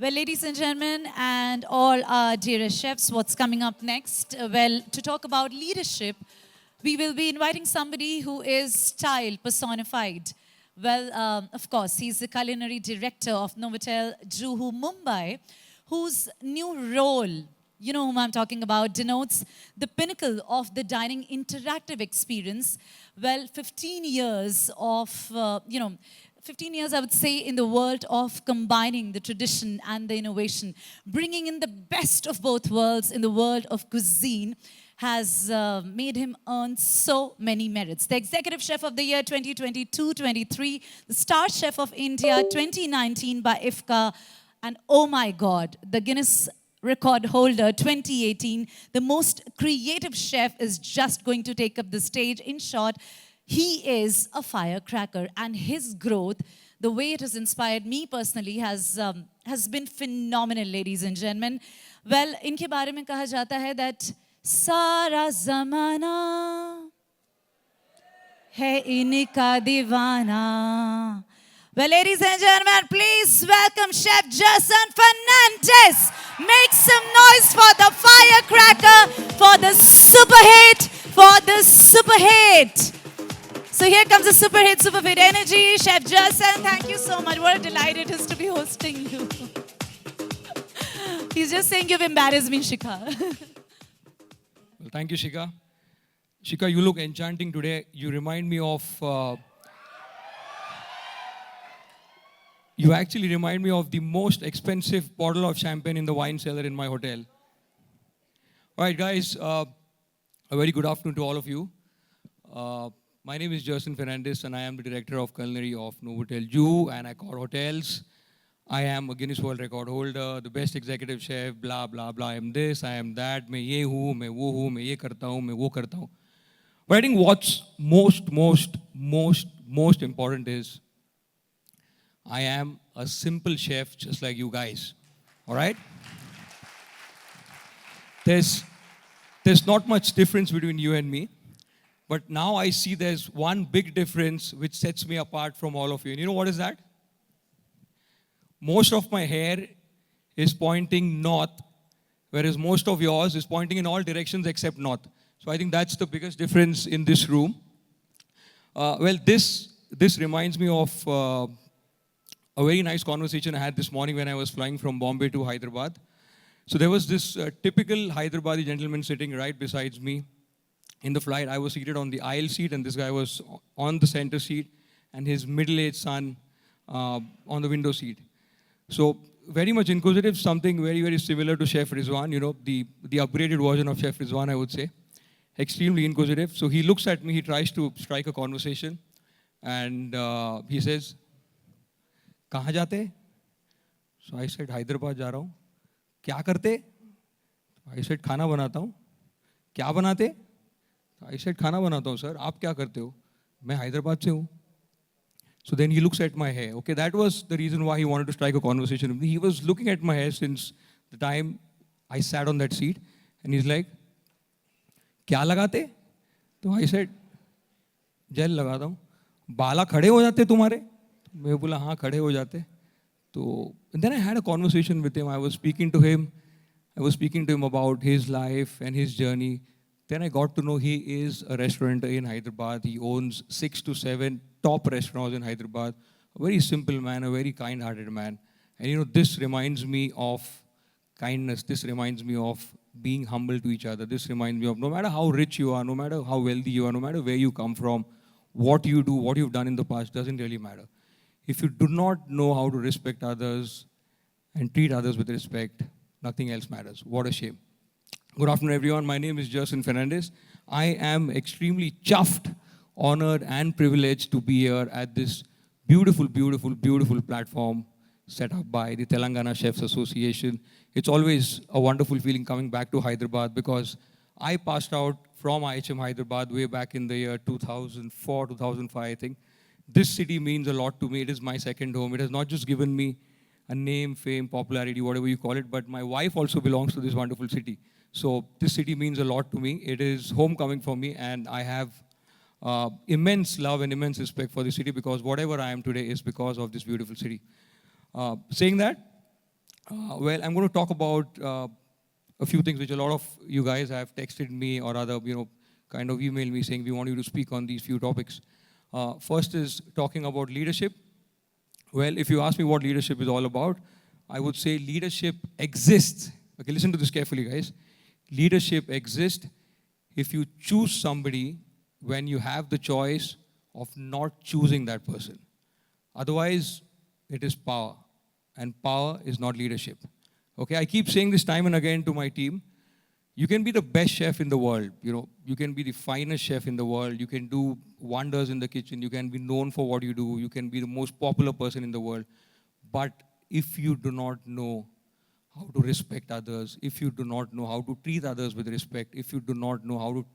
Well, ladies and gentlemen, and all our dearest chefs, what's coming up next? Well, to talk about leadership, we will be inviting somebody who is style personified. Well, of course, he's the culinary director of Novotel Juhu, Mumbai, whose new role, you know whom I'm talking about, denotes the pinnacle of the dining interactive experience. Well, 15 years of, 15 years, I would say, in the world of combining the tradition and the innovation, bringing in the best of both worlds in the world of cuisine, has made him earn so many merits. The Executive Chef of the Year 2022-23, the Star Chef of India 2019 by IFCA, and oh my God, the Guinness record holder 2018, the most creative chef is just going to take up the stage. In short, he is a firecracker, and his growth, the way it has inspired me personally, has been phenomenal, ladies and gentlemen. Well, इनके बारे में कहा जाता है that सारा ज़माना है इनका दीवाना. Well, ladies and gentlemen, please welcome Chef Jason Fernandez. Make some noise for the firecracker, for the super hit. So here comes the super hit energy. Chef Jason, thank you so much. What a delight it is to be hosting you. He's just saying you've embarrassed me, Shikha. Well, thank you, Shika. Shika, you look enchanting today. You remind me of... you actually remind me of the most expensive bottle of champagne in the wine cellar in my hotel. All right, guys. A very good afternoon to all of you. My name is Jason Fernandez, and I am the director of culinary of Novotel Juhu and Accor Hotels. I am a Guinness World Record holder, the best executive chef, blah, blah, blah. I am this, I am that. मैं ये हूँ, मैं वो हूँ, मैं ये करता हूँ, मैं वो करता हूँ. But I think what's most important is I am a simple chef just like you guys. All right? There's not much difference between you and me. But now I see there's one big difference which sets me apart from all of you. And you know what is that? Most of my hair is pointing north, whereas most of yours is pointing in all directions except north. So I think that's the biggest difference in this room. Well, this reminds me of a very nice conversation I had this morning when I was flying from Bombay to Hyderabad. So there was this typical Hyderabadi gentleman sitting right beside me. In the flight, I was seated on the aisle seat, and this guy was on the center seat, and his middle-aged son on the window seat. So very much inquisitive, something very, very similar to Chef Rizwan, you know, the upgraded version of Chef Rizwan, I would say. Extremely inquisitive. So he looks at me, he tries to strike a conversation, and he says, "Kahan jate?" So I said, "Hyderabad ja raha hu." "Kya karte?" I said, "Khana banata hu." "Kya banate?" I said, "खाना बनाता हूँ, sir. आप क्या करते हो?" "मैं हैदराबाद से हूँ." So then he looks at my hair. Okay, that was the reason why he wanted to strike a conversation with me. He was looking at my hair since the time I sat on that seat. And he's like, "क्या लगाते?" तो I said, "jail लगाता हूँ." "बाला खड़े हो जाते तुम्हारे?" मैं बोला, "हाँ, खड़े हो जाते." तो and then I had a conversation with him. I was speaking to him about his life and his journey. Then I got to know he is a restaurateur in Hyderabad. He owns 6 to 7 top restaurants in Hyderabad. A very simple man, a very kind-hearted man. And you know, this reminds me of kindness. This reminds me of being humble to each other. This reminds me of no matter how rich you are, no matter how wealthy you are, no matter where you come from, what you do, what you've done in the past doesn't really matter. If you do not know how to respect others and treat others with respect, nothing else matters. What a shame. Good afternoon, everyone. My name is Jason Fernandez. I am extremely chuffed, honored, and privileged to be here at this beautiful platform set up by the Telangana Chefs Association. It's always a wonderful feeling coming back to Hyderabad because I passed out from IHM Hyderabad way back in the year 2004, 2005, I think. This city means a lot to me. It is my second home. It has not just given me a name, fame, popularity, whatever you call it, but my wife also belongs to this wonderful city. So this city means a lot to me. It is homecoming for me, and I have immense love and immense respect for the city because whatever I am today is because of this beautiful city. Saying that, Well, I'm going to talk about a few things which a lot of you guys have texted me or other, kind of emailed me saying we want you to speak on these few topics. First is talking about leadership. Well, if you ask me what leadership is all about, I would say leadership exists. Okay, listen to this carefully, guys. Leadership exists if you choose somebody when you have the choice of not choosing that person. Otherwise, it is power. And power is not leadership. Okay, I keep saying this time and again to my team. You can be the best chef in the world. You can be the finest chef in the world. You can do wonders in the kitchen. You can be known for what you do. You can be the most popular person in the world. But if you do not know how to respect others, if you do not know how to treat others with respect, if you do not know how to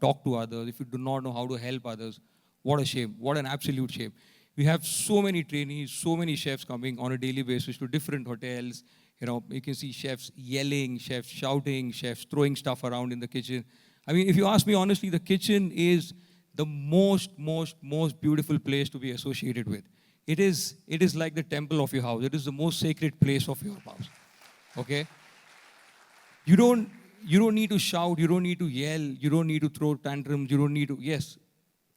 talk to others, if you do not know how to help others, what a shame. What an absolute shame. We have so many trainees, so many chefs coming on a daily basis to different hotels. You can see chefs yelling, chefs shouting, chefs throwing stuff around in the kitchen. I mean, if you ask me honestly, the kitchen is the most beautiful place to be associated with. It is like the temple of your house. It is the most sacred place of your house. Okay? You don't need to shout, you don't need to yell, you don't need to throw tantrums, you don't need to, yes,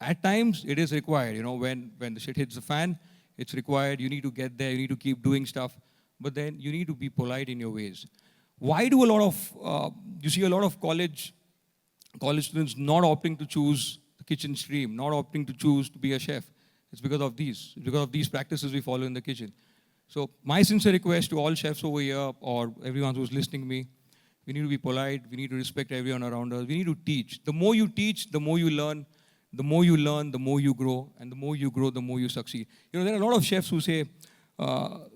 at times it is required, when the shit hits the fan, it's required, you need to get there, you need to keep doing stuff, but then you need to be polite in your ways. Why do you see a lot of college students not opting to choose the kitchen stream, not opting to choose to be a chef? It's because of these practices we follow in the kitchen. So my sincere request to all chefs over here or everyone who's listening to me, we need to be polite, we need to respect everyone around us, we need to teach. The more you teach, the more you learn. The more you learn, the more you grow, and the more you grow, the more you succeed. There are a lot of chefs who say,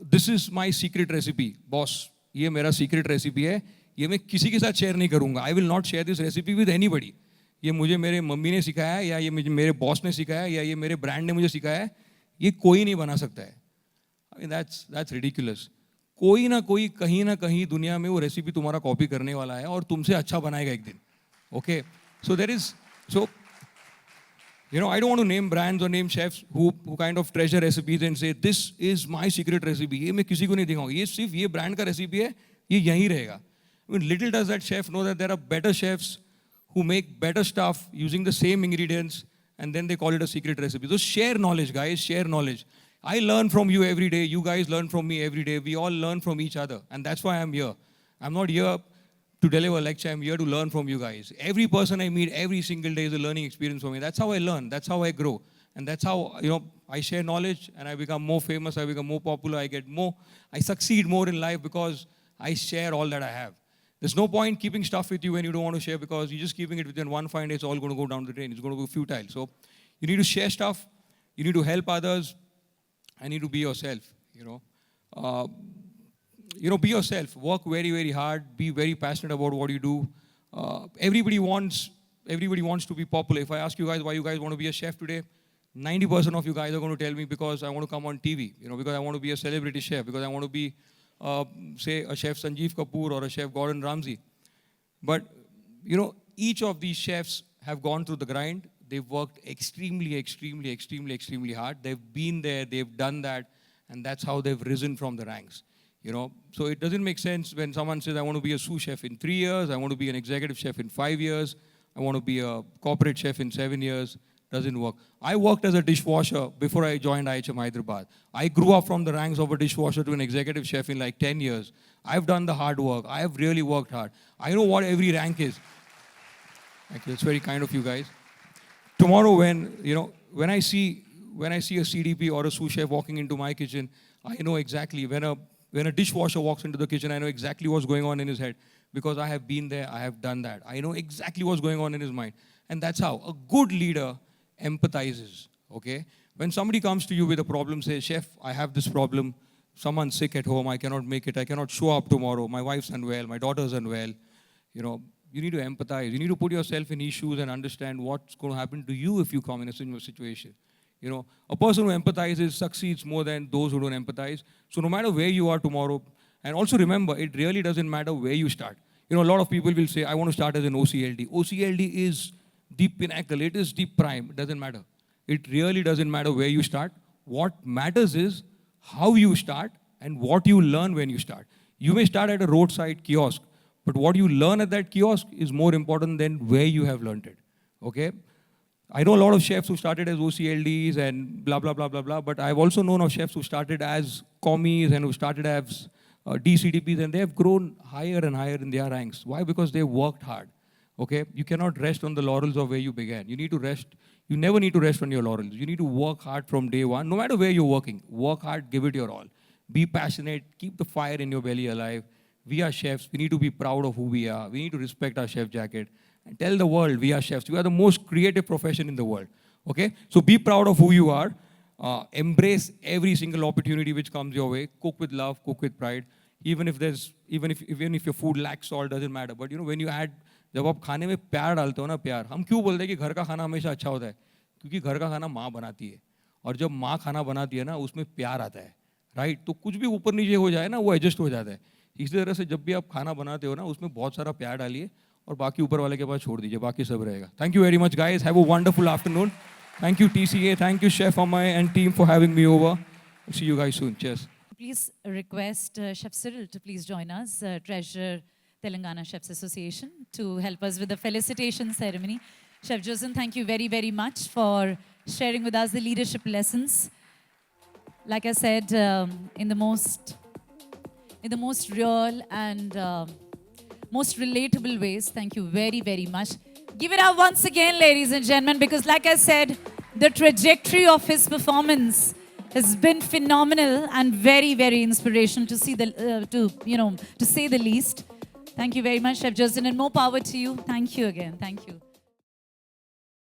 this is my secret recipe. Boss, ये मेरा secret recipe है, ये मैं किसी के साथ share नहीं करूँगा. I will not share this recipe with anybody. ये मुझे मेरे मम्मी ने सिखाया है, या ये मेरे बॉस ने सिखाया है, या ये मेरे ब्रांड ने मुझे सिखाया है, ये कोई नहीं बना सकता है. I mean, that's ridiculous. कोई ना कोई कहीं ना कहीं दुनिया में वो रेसिपी तुम्हारा कॉपी करने वाला है और तुमसे अच्छा बनाएगा एक दिन. Okay? So I don't want to name brands or name chefs who kind of treasure recipes and say, this is my secret recipe. ये मैं किसी को नहीं दिखाऊंगा. ये सिर्फ ये brand का recipe है, ये यहीं रहेगा. I mean, little does that chef know that there are better chefs who make better stuff using the same ingredients, and then they call it a secret recipe. So share knowledge, guys, share knowledge. I learn from you every day. You guys learn from me every day. We all learn from each other. And that's why I'm here. I'm not here to deliver a lecture. I'm here to learn from you guys. Every person I meet every single day is a learning experience for me. That's how I learn. That's how I grow. And that's how, I share knowledge and I become more famous. I become more popular. I succeed more in life because I share all that I have. There's no point keeping stuff with you when you don't want to share, because you're just keeping it within one fine day. It's all going to go down the drain. It's going to go futile. So you need to share stuff. You need to help others. I need to be yourself, be yourself. Work very, very hard. Be very passionate about what you do. Everybody wants to be popular. If I ask you guys why you guys want to be a chef today, 90% of you guys are going to tell me because I want to come on TV, because I want to be a celebrity chef, because I want to be, say, a chef Sanjeev Kapoor or a chef Gordon Ramsay. But, each of these chefs have gone through the grind. They've worked extremely hard. They've been there, they've done that, and that's how they've risen from the ranks. So it doesn't make sense when someone says, I want to be a sous chef in 3 years, I want to be an executive chef in 5 years, I want to be a corporate chef in 7 years. Doesn't work. I worked as a dishwasher before I joined IHM Hyderabad. I grew up from the ranks of a dishwasher to an executive chef in like 10 years. I've done the hard work. I have really worked hard. I know what every rank is. Thank you. It's very kind of you guys. Tomorrow when I see a CDP or a sous chef walking into my kitchen, I know exactly when a dishwasher walks into the kitchen, I know exactly what's going on in his head, because I have been there, I have done that. I know exactly what's going on in his mind. And that's how a good leader empathizes, okay? When somebody comes to you with a problem, says, Chef, I have this problem, someone's sick at home, I cannot make it, I cannot show up tomorrow, my wife's unwell, my daughter's unwell, you need to empathize. You need to put yourself in his shoes and understand what's going to happen to you if you come in a similar situation. A person who empathizes succeeds more than those who don't empathize. So no matter where you are tomorrow, and also remember, it really doesn't matter where you start. A lot of people will say, I want to start as an OCLD. OCLD is the pinnacle. It is the prime. It doesn't matter. It really doesn't matter where you start. What matters is how you start and what you learn when you start. You may start at a roadside kiosk, but what you learn at that kiosk is more important than where you have learned it. Okay? I know a lot of chefs who started as OCLDs and blah, blah, blah, blah, blah, but I've also known of chefs who started as commies and who started as DCDPs, and they have grown higher and higher in their ranks. Why? Because they worked hard. Okay? You cannot rest on the laurels of where you began. You need to rest. You never need to rest on your laurels. You need to work hard from day one, no matter where you're working. Work hard, give it your all. Be passionate, keep the fire in your belly alive. We are chefs. We need to be proud of who we are. We need to respect our chef jacket. And tell the world we are chefs. We are the most creative profession in the world. Okay? So be proud of who you are. Embrace every single opportunity which comes your way. Cook with love, cook with pride. Even if your food lacks salt, doesn't matter. But you know, when you add, जब आप खाने में प्यार डालते हो ना, प्यार, हम क्यों बोलते हैं कि घर का खाना हमेशा अच्छा होता है? क्योंकि घर का खाना माँ बनाती है, और जब माँ खाना बनाती है ना, उसमें प्यार आता है, राइट? तो कुछ भी ऊपर नीचे हो जाए ना, वो एडजस्ट हो जाता है. इसी तरह से जब भी आप खाना बनाते हो ना, उसमें बहुत सारा प्यार डालिए और बाकी ऊपर वाले के पास छोड़ दीजिए, बाकी सब रहेगा. Thank you very much guys, have a wonderful afternoon. Thank you TCA, thank you chef Amay and team for having me over. See you guys soon. Cheers. Please request Chef Cyril to please join us, Treasurer Telangana Chefs Association, to help us with the felicitation ceremony. Chef Josen, thank you very, very much for sharing with us the leadership lessons. Like I said, in the most real and most relatable ways. Thank you very, very much. Give it up once again, ladies and gentlemen, because like I said, the trajectory of his performance has been phenomenal and very, very inspirational to see to say the least. Thank you very much, Chef Justin, and more power to you. Thank you again. Thank you.